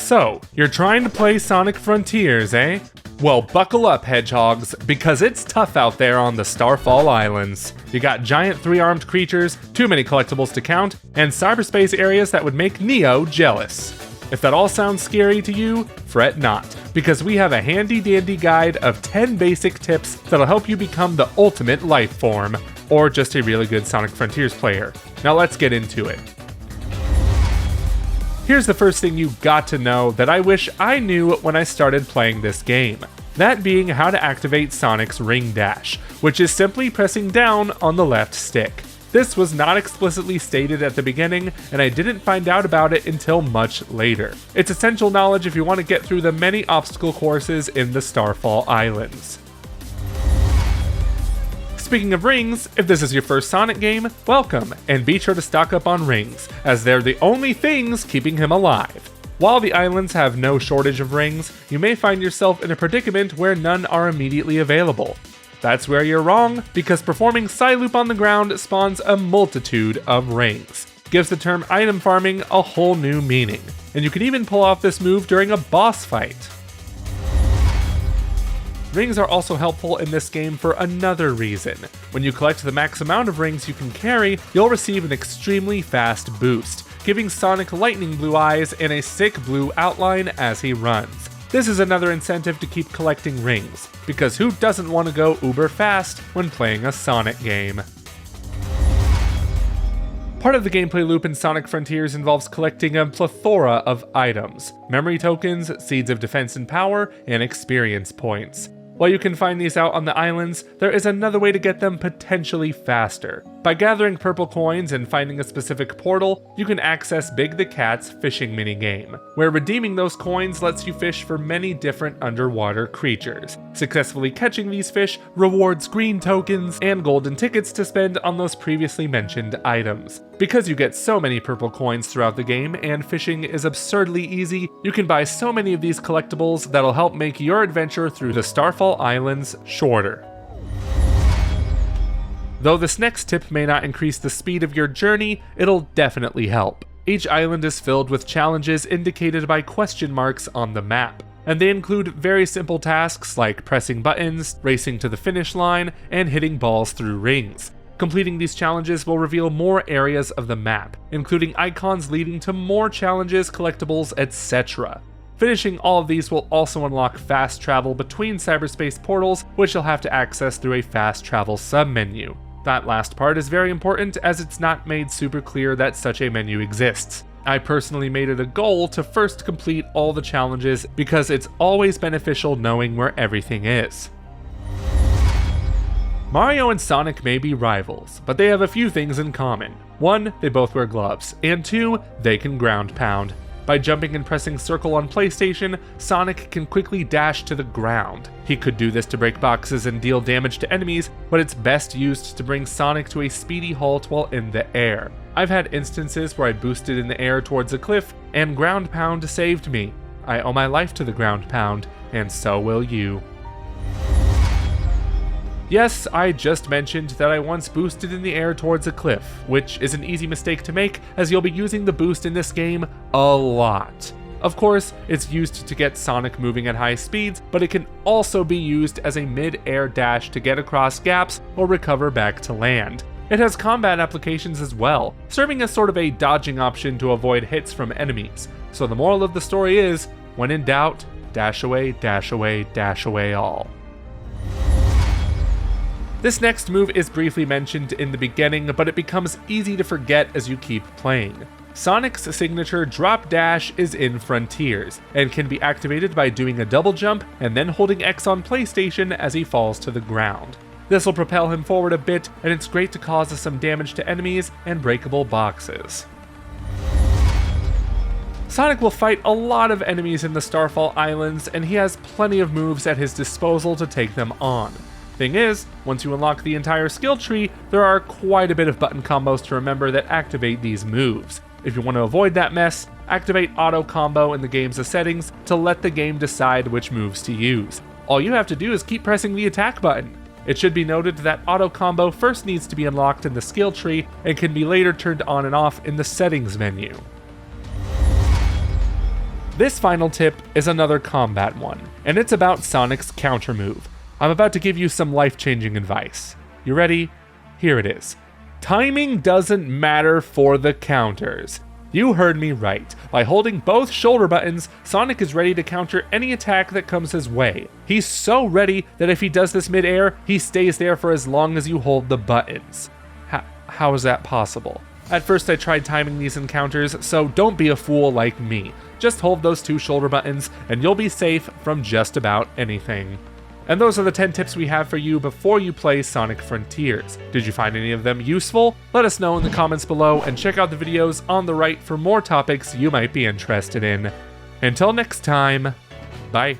So, you're trying to play Sonic Frontiers, eh? Well, buckle up, hedgehogs, because it's tough out there on the Starfall Islands. You got giant 3-armed creatures, too many collectibles to count, and cyberspace areas that would make Neo jealous. If that all sounds scary to you, fret not, because we have a handy-dandy guide of 10 basic tips that'll help you become the ultimate life form, or just a really good Sonic Frontiers player. Now let's get into it. Here's the first thing you got to know that I wish I knew when I started playing this game. That being how to activate Sonic's Ring Dash, which is simply pressing down on the left stick. This was not explicitly stated at the beginning, and I didn't find out about it until much later. It's essential knowledge if you want to get through the many obstacle courses in the Starfall Islands. Speaking of rings, if this is your first Sonic game, welcome, and be sure to stock up on rings, as they're the only things keeping him alive. While the islands have no shortage of rings, you may find yourself in a predicament where none are immediately available. That's where you're wrong, because performing Psy-Loop on the ground spawns a multitude of rings. Gives the term item farming a whole new meaning, and you can even pull off this move during a boss fight. Rings are also helpful in this game for another reason. When you collect the max amount of rings you can carry, you'll receive an extremely fast boost, giving Sonic lightning blue eyes and a sick blue outline as he runs. This is another incentive to keep collecting rings, because who doesn't want to go uber fast when playing a Sonic game? Part of the gameplay loop in Sonic Frontiers involves collecting a plethora of items: memory tokens, seeds of defense and power, and experience points. While you can find these out on the islands, there is another way to get them potentially faster. By gathering purple coins and finding a specific portal, you can access Big the Cat's fishing minigame, where redeeming those coins lets you fish for many different underwater creatures. Successfully catching these fish rewards green tokens and golden tickets to spend on those previously mentioned items. Because you get so many purple coins throughout the game and fishing is absurdly easy, you can buy so many of these collectibles that'll help make your adventure through the Starfall Islands shorter. Though this next tip may not increase the speed of your journey, it'll definitely help. Each island is filled with challenges indicated by question marks on the map, and they include very simple tasks like pressing buttons, racing to the finish line, and hitting balls through rings. Completing these challenges will reveal more areas of the map, including icons leading to more challenges, collectibles, etc. Finishing all of these will also unlock fast travel between cyberspace portals, which you'll have to access through a fast travel submenu. That last part is very important as it's not made super clear that such a menu exists. I personally made it a goal to first complete all the challenges because it's always beneficial knowing where everything is. Mario and Sonic may be rivals, but they have a few things in common. 1, they both wear gloves, and 2, they can ground pound. By jumping and pressing circle on PlayStation, Sonic can quickly dash to the ground. He could do this to break boxes and deal damage to enemies, but it's best used to bring Sonic to a speedy halt while in the air. I've had instances where I boosted in the air towards a cliff, and ground pound saved me. I owe my life to the ground pound, and so will you. Yes, I just mentioned that I once boosted in the air towards a cliff, which is an easy mistake to make as you'll be using the boost in this game a lot. Of course, it's used to get Sonic moving at high speeds, but it can also be used as a mid-air dash to get across gaps or recover back to land. It has combat applications as well, serving as sort of a dodging option to avoid hits from enemies. So the moral of the story is, when in doubt, dash away, dash away, dash away all. This next move is briefly mentioned in the beginning, but it becomes easy to forget as you keep playing. Sonic's signature drop dash is in Frontiers, and can be activated by doing a double jump and then holding X on PlayStation as he falls to the ground. This will propel him forward a bit, and it's great to cause some damage to enemies and breakable boxes. Sonic will fight a lot of enemies in the Starfall Islands, and he has plenty of moves at his disposal to take them on. Thing is, once you unlock the entire skill tree, there are quite a bit of button combos to remember that activate these moves. If you want to avoid that mess, activate auto combo in the game's settings to let the game decide which moves to use. All you have to do is keep pressing the attack button. It should be noted that auto combo first needs to be unlocked in the skill tree and can be later turned on and off in the settings menu. This final tip is another combat one, and it's about Sonic's counter move. I'm about to give you some life-changing advice. You ready? Here it is. Timing doesn't matter for the counters. You heard me right. By holding both shoulder buttons, Sonic is ready to counter any attack that comes his way. He's so ready that if he does this mid-air, he stays there for as long as you hold the buttons. How is that possible? At first I tried timing these encounters, so don't be a fool like me. Just hold those 2 shoulder buttons and you'll be safe from just about anything. And those are the 10 tips we have for you before you play Sonic Frontiers. Did you find any of them useful? Let us know in the comments below and check out the videos on the right for more topics you might be interested in. Until next time, bye.